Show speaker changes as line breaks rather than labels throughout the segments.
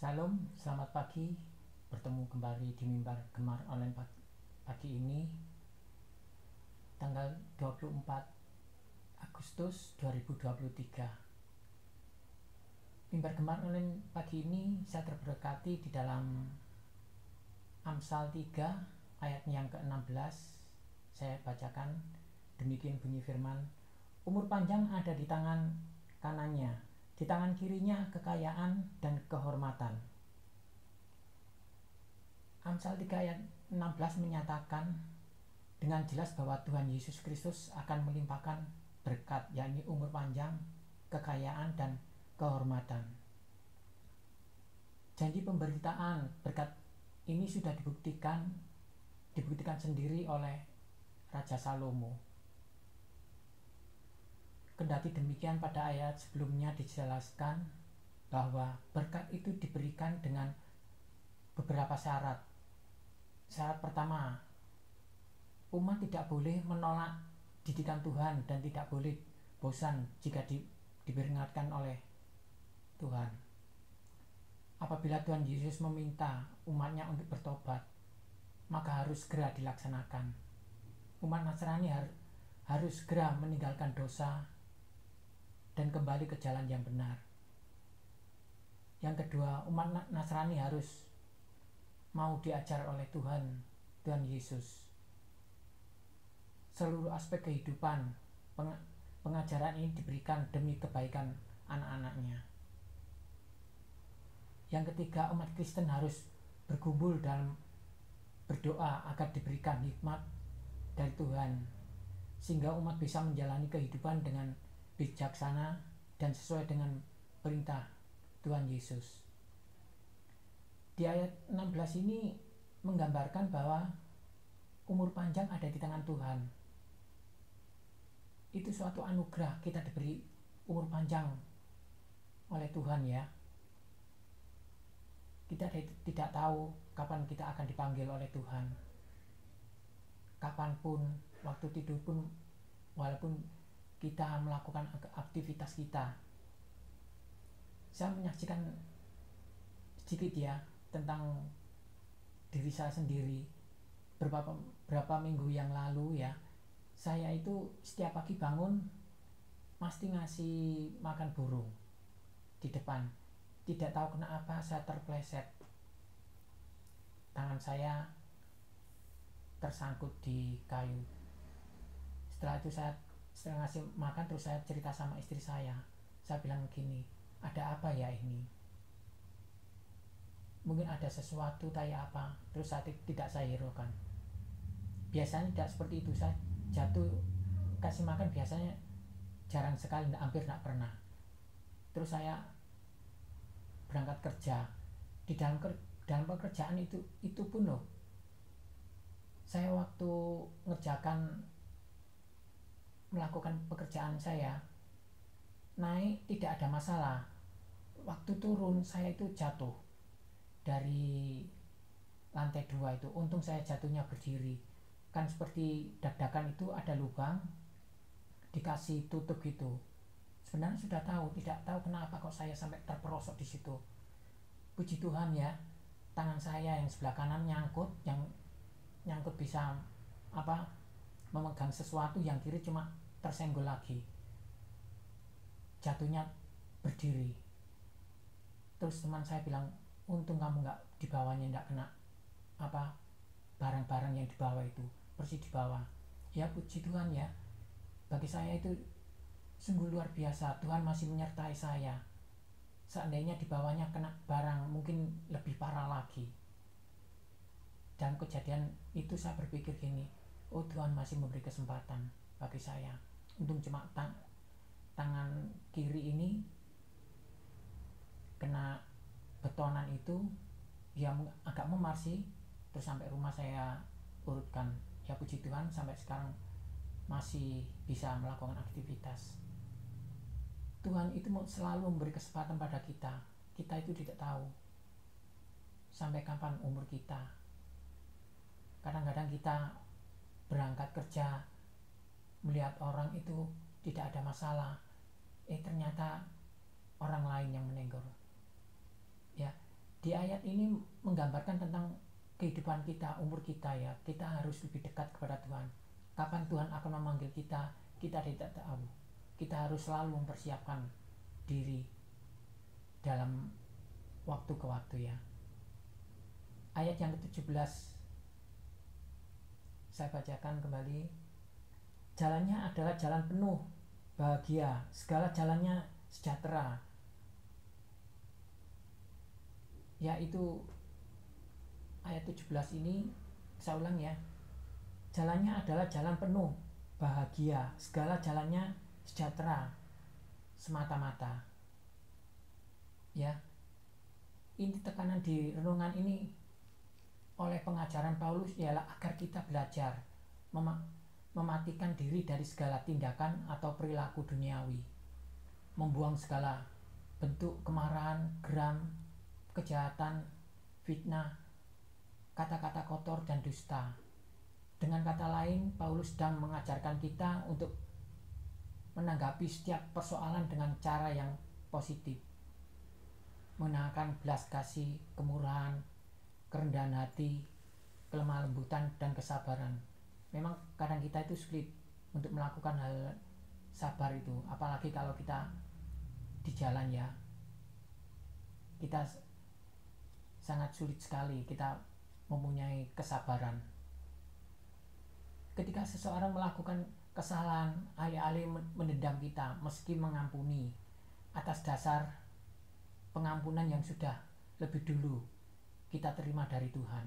Salam, selamat pagi. Bertemu kembali di Mimbar Gemar Online pagi ini, tanggal 24 Agustus 2023. Mimbar Gemar Online pagi ini saya terberkati di dalam Amsal 3 ayat yang ke-16. Saya bacakan, demikian bunyi firman: umur panjang ada di tangan kanannya, di tangan kirinya kekayaan dan kehormatan. Amsal 3 ayat 16 menyatakan dengan jelas bahwa Tuhan Yesus Kristus akan melimpahkan berkat, yakni umur panjang, kekayaan, dan kehormatan. Janji pemberitaan berkat ini sudah dibuktikan sendiri oleh Raja Salomo. Kendati demikian, pada ayat sebelumnya dijelaskan bahwa berkat itu diberikan dengan beberapa syarat. Syarat pertama, umat tidak boleh menolak didikan Tuhan dan tidak boleh bosan jika diperingatkan oleh Tuhan. Apabila Tuhan Yesus meminta umatnya untuk bertobat, maka harus segera dilaksanakan. Umat Nasrani harus segera meninggalkan dosa dan kembali ke jalan yang benar. Yang kedua, umat Nasrani harus mau diajar oleh Tuhan Yesus. Seluruh aspek kehidupan, pengajaran ini diberikan demi kebaikan anak-anaknya. Yang ketiga, umat Kristen harus bergumul dalam berdoa agar diberikan hikmat dari Tuhan, sehingga umat bisa menjalani kehidupan dengan bijaksana dan sesuai dengan perintah Tuhan Yesus. Di ayat 16 ini menggambarkan bahwa umur panjang ada di tangan Tuhan. Itu suatu anugerah, kita diberi umur panjang oleh Tuhan ya. Kita tidak tahu kapan kita akan dipanggil oleh Tuhan. Kapanpun, waktu tidur pun, walaupun kita melakukan aktivitas kita. Saya menyaksikan sedikit ya tentang diri saya sendiri. Berapa minggu yang lalu ya, saya itu setiap pagi bangun mesti ngasih makan burung di depan. Tidak tahu kenapa saya terpleset, tangan saya tersangkut di kayu. Setelah itu setelah ngasih makan, terus saya cerita sama istri saya bilang gini, ada apa ya ini, mungkin ada sesuatu kayak apa. Terus tidak saya hiraukan. Biasanya tidak seperti itu. Saya jatuh kasih makan biasanya jarang sekali, hampir tidak pernah. Terus saya berangkat kerja. Di dalam pekerjaan itu pun loh, saya waktu melakukan pekerjaan saya naik tidak ada masalah. Waktu turun saya itu jatuh dari lantai 2 itu. Untung saya jatuhnya berdiri. Kan seperti dadakan itu ada lubang, dikasih tutup gitu. Sebenarnya sudah tahu, tidak tahu kenapa kok saya sampai terperosok di situ. Puji Tuhan ya, tangan saya yang sebelah kanan nyangkut bisa memegang sesuatu, yang kiri cuma tersenggol lagi. Jatuhnya berdiri. Terus teman saya bilang, untung kamu nggak di bawahnya, nggak kena barang-barang yang di bawah itu, persis di bawah. Ya puji Tuhan ya, bagi saya itu sungguh luar biasa. Tuhan masih menyertai saya. Seandainya di bawahnya kena barang, mungkin lebih parah lagi. Dan kejadian itu saya berpikir gini, oh Tuhan masih memberi kesempatan bagi saya. Untung cuma tangan kiri ini kena betonan itu, ya agak memar sih. Terus sampai rumah saya urutkan. Ya puji Tuhan sampai sekarang masih bisa melakukan aktivitas. Tuhan itu selalu memberi kesempatan pada kita. Kita itu tidak tahu sampai kapan umur kita. Kadang-kadang kita berangkat kerja, melihat orang itu tidak ada masalah, ternyata orang lain yang menegur. Ya, Di ayat ini menggambarkan tentang kehidupan kita, umur kita ya. Kita harus lebih dekat kepada Tuhan. Kapan Tuhan akan memanggil kita, kita tidak tahu. Kita harus selalu mempersiapkan diri dalam waktu ke waktu ya. Ayat yang ke-17 saya bacakan kembali. Jalannya adalah jalan penuh bahagia, segala jalannya sejahtera. Yaitu ayat 17 ini, saya ulang ya. Jalannya adalah jalan penuh bahagia, segala jalannya sejahtera semata-mata. Ya. Ini tekanan di renungan ini oleh pengajaran Paulus ialah agar kita belajar mematikan diri dari segala tindakan atau perilaku duniawi, membuang segala bentuk kemarahan, geram, kejahatan, fitnah, kata-kata kotor dan dusta. Dengan kata lain, Paulus sedang mengajarkan kita untuk menanggapi setiap persoalan dengan cara yang positif, menggunakan belas kasih, kemurahan, kerendahan hati, kelemah lembutan, dan kesabaran. Memang kadang kita itu sulit untuk melakukan hal sabar itu, apalagi kalau kita di jalan ya. Kita sangat sulit sekali kita mempunyai kesabaran. Ketika seseorang melakukan kesalahan, alih-alih mendendam kita, meski mengampuni atas dasar pengampunan yang sudah lebih dulu kita terima dari Tuhan.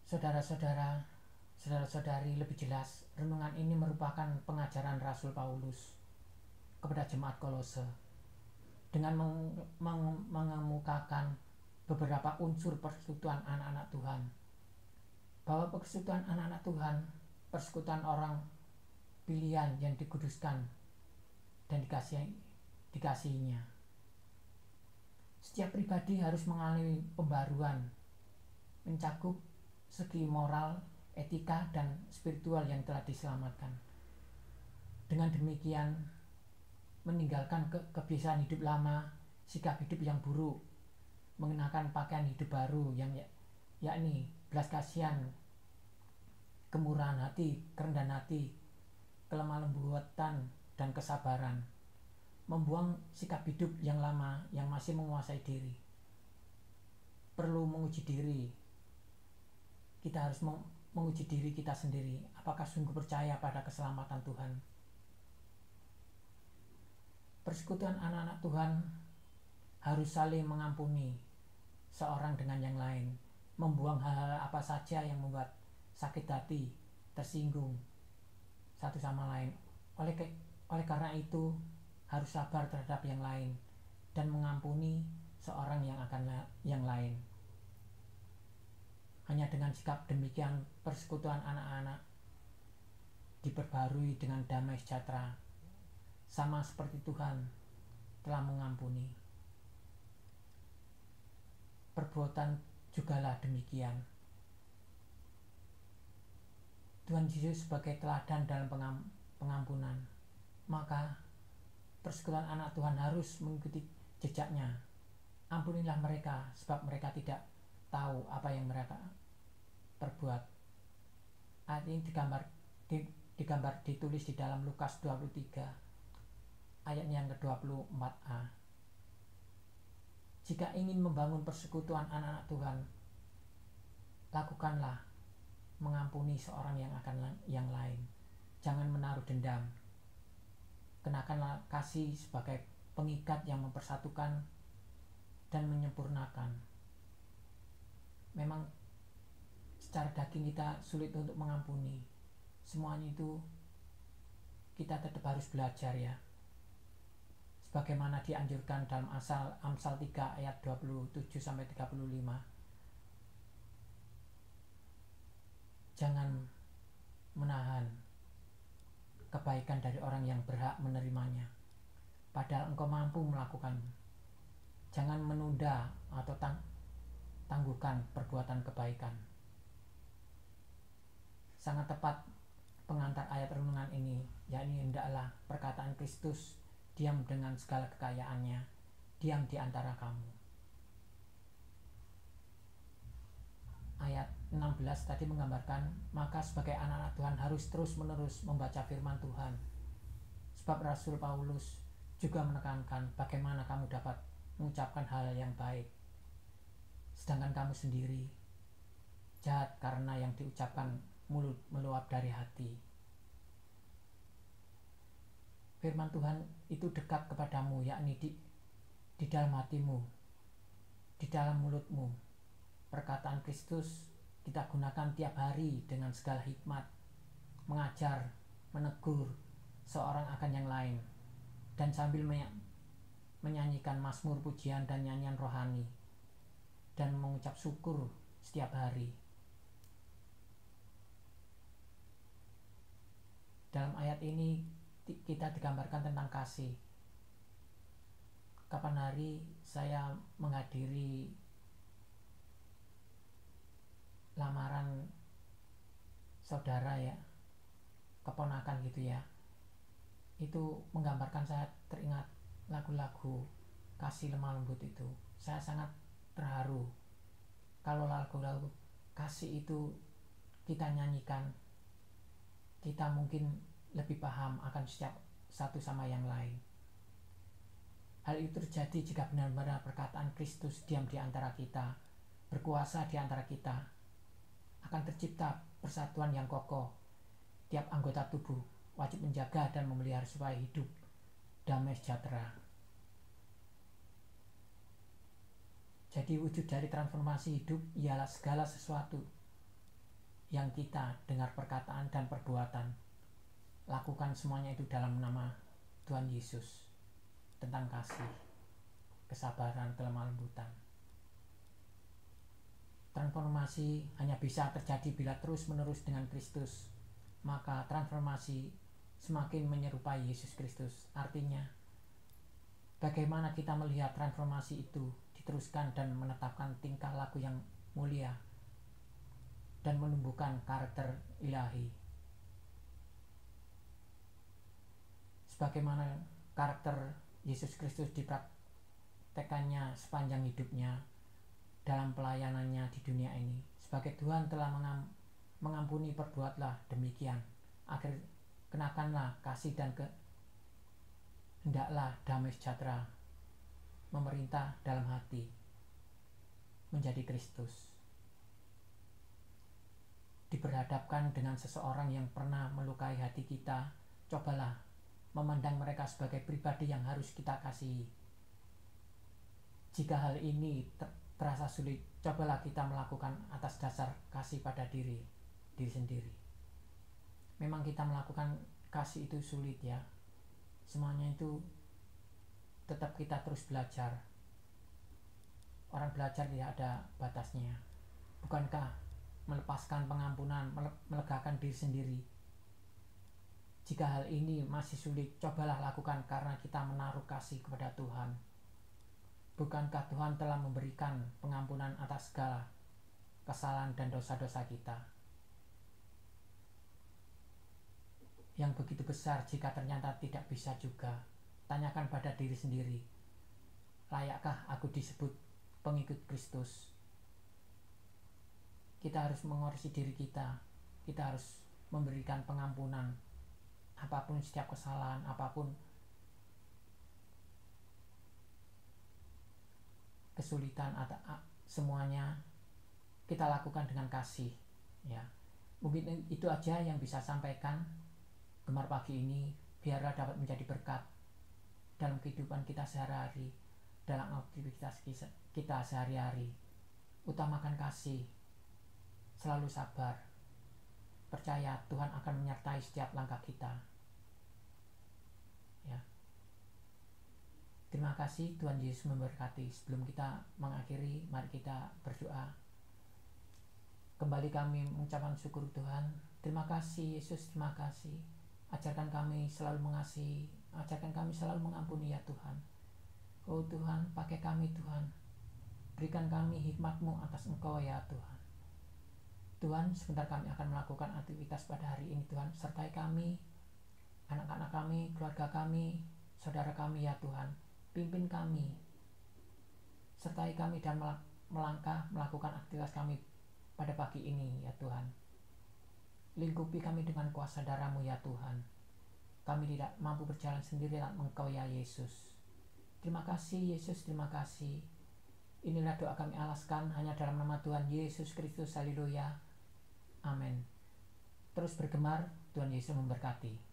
Saudara-saudara, saudara-saudari, lebih jelas, renungan ini merupakan pengajaran Rasul Paulus kepada jemaat Kolose dengan mengemukakan beberapa unsur persekutuan anak-anak Tuhan. Bahwa persekutuan anak-anak Tuhan, persekutuan orang pilihan yang dikuduskan dan dikasihinya. Setiap pribadi harus mengalami pembaruan, mencakup segi moral, etika, dan spiritual yang telah diselamatkan. Dengan demikian, meninggalkan kebiasaan hidup lama, sikap hidup yang buruk, mengenakan pakaian hidup baru yang yakni belas kasihan, kemurahan hati, kerendahan hati, kelemah lembutan, dan kesabaran. Membuang sikap hidup yang lama yang masih menguasai diri. Perlu menguji diri. Kita harus menguji diri kita sendiri. Apakah sungguh percaya pada keselamatan Tuhan? Persekutuan anak-anak Tuhan harus saling mengampuni seorang dengan yang lain, membuang hal-hal apa saja yang membuat sakit hati, tersinggung satu sama lain. Oleh karena itu, harus sabar terhadap yang lain dan mengampuni seorang yang lain. Hanya dengan sikap demikian, persekutuan anak-anak diperbarui dengan damai sejahtera, sama seperti Tuhan telah mengampuni. Perbuatan jugalah demikian. Tuhan Yesus sebagai teladan dalam pengampunan, maka persekutuan anak Tuhan harus mengikuti jejaknya. Ampunilah mereka, sebab mereka tidak tahu apa yang mereka perbuat. Ayat ini ditulis di dalam Lukas 23 ayat yang ke-24a. Jika ingin membangun persekutuan anak-anak Tuhan, lakukanlah mengampuni seorang yang lain. Jangan menaruh dendam. Kenakanlah kasih sebagai pengikat yang mempersatukan dan menyempurnakan. Memang secara daging kita sulit untuk mengampuni. Semuanya itu kita tetap harus belajar ya. Sebagaimana dianjurkan dalam Amsal 3 ayat 27-35. Jangan menahan kebaikan dari orang yang berhak menerimanya, padahal engkau mampu melakukan. Jangan menunda atau tangguhkan perbuatan kebaikan. Sangat tepat pengantar ayat renungan ini, yakni hendaklah perkataan Kristus diam dengan segala kekayaannya, diam di antara kamu. Ayat 16 tadi menggambarkan, maka sebagai anak-anak Tuhan harus terus-menerus membaca firman Tuhan. Sebab Rasul Paulus juga menekankan bagaimana kamu dapat mengucapkan hal yang baik, sedangkan kamu sendiri jahat karena yang diucapkan mulut meluap dari hati. Firman Tuhan itu dekat kepadamu, yakni di dalam hatimu, di dalam mulutmu. Perkataan Kristus kita gunakan tiap hari dengan segala hikmat, mengajar, menegur seorang akan yang lain, dan sambil menyanyikan mazmur pujian dan nyanyian rohani, dan mengucap syukur setiap hari. Dalam ayat ini kita digambarkan tentang kasih. Kapan hari saya menghadiri lamaran saudara ya, keponakan gitu ya, itu menggambarkan, saya teringat lagu-lagu kasih lemah lembut itu. Saya sangat terharu kalau lagu-lagu kasih itu kita nyanyikan, kita mungkin lebih paham akan setiap satu sama yang lain. Hal itu terjadi jika benar-benar perkataan Kristus diam di antara kita, berkuasa di antara kita. Akan tercipta persatuan yang kokoh. Tiap anggota tubuh wajib menjaga dan memelihara supaya hidup damai sejahtera. Jadi wujud dari transformasi hidup ialah segala sesuatu yang kita dengar, perkataan dan perbuatan, lakukan semuanya itu dalam nama Tuhan Yesus, tentang kasih, kesabaran, kelemah lembutan. Transformasi hanya bisa terjadi bila terus-menerus dengan Kristus. Maka transformasi semakin menyerupai Yesus Kristus. Artinya, bagaimana kita melihat transformasi itu diteruskan dan menetapkan tingkah laku yang mulia dan menumbuhkan karakter ilahi. Sebagaimana karakter Yesus Kristus dipraktekannya sepanjang hidupnya dalam pelayanannya di dunia ini. Sebagai Tuhan telah mengampuni, perbuatlah demikian. Akhir kenakanlah kasih dan hendaklah damai sejahtera memerintah dalam hati, menjadi Kristus. Diberhadapkan dengan seseorang yang pernah melukai hati kita, cobalah memandang mereka sebagai pribadi yang harus kita kasihi. Jika hal ini terasa sulit, cobalah kita melakukan atas dasar kasih pada diri sendiri. Memang kita melakukan kasih itu sulit ya. Semuanya itu tetap kita terus belajar. Orang belajar tidak ada batasnya. Bukankah melepaskan pengampunan, melegakan diri sendiri? Jika hal ini masih sulit, cobalah lakukan karena kita menaruh kasih kepada Tuhan. Bukankah Tuhan telah memberikan pengampunan atas segala kesalahan dan dosa-dosa kita? Yang begitu besar jika ternyata tidak bisa juga. Tanyakan pada diri sendiri, layakkah aku disebut pengikut Kristus? Kita harus mengoreksi diri kita. Kita harus memberikan pengampunan. Apapun setiap kesalahan, apapun kesulitan, atau semuanya kita lakukan dengan kasih ya. Mungkin itu aja yang bisa sampaikan Gemar pagi ini, biarlah dapat menjadi berkat dalam kehidupan kita sehari-hari, dalam aktivitas kita sehari-hari. Utamakan kasih, selalu sabar, percaya Tuhan akan menyertai setiap langkah kita ya. Terima kasih, Tuhan Yesus memberkati. Sebelum kita mengakhiri, mari kita berdoa. Kembali kami mengucapkan syukur Tuhan. Terima kasih Yesus, terima kasih. Ajarkan kami selalu mengasihi, ajarkan kami selalu mengampuni ya Tuhan. Oh Tuhan, pakai kami Tuhan. Berikan kami hikmat-Mu atas Engkau ya Tuhan. Tuhan, sebentar kami akan melakukan aktivitas pada hari ini Tuhan. Sertai kami, anak-anak kami, keluarga kami, saudara kami ya Tuhan. Pimpin kami, Sertai kami dan melangkah melakukan aktivitas kami pada pagi ini ya Tuhan. Lingkupi kami dengan kuasa darah-Mu ya Tuhan. Kami tidak mampu berjalan sendiri tanpa Engkau ya Yesus. Terima kasih Yesus, terima kasih. Inilah doa kami alaskan hanya dalam nama Tuhan Yesus Kristus. Haleluya. Amin. Terus bergemar, Tuhan Yesus memberkati.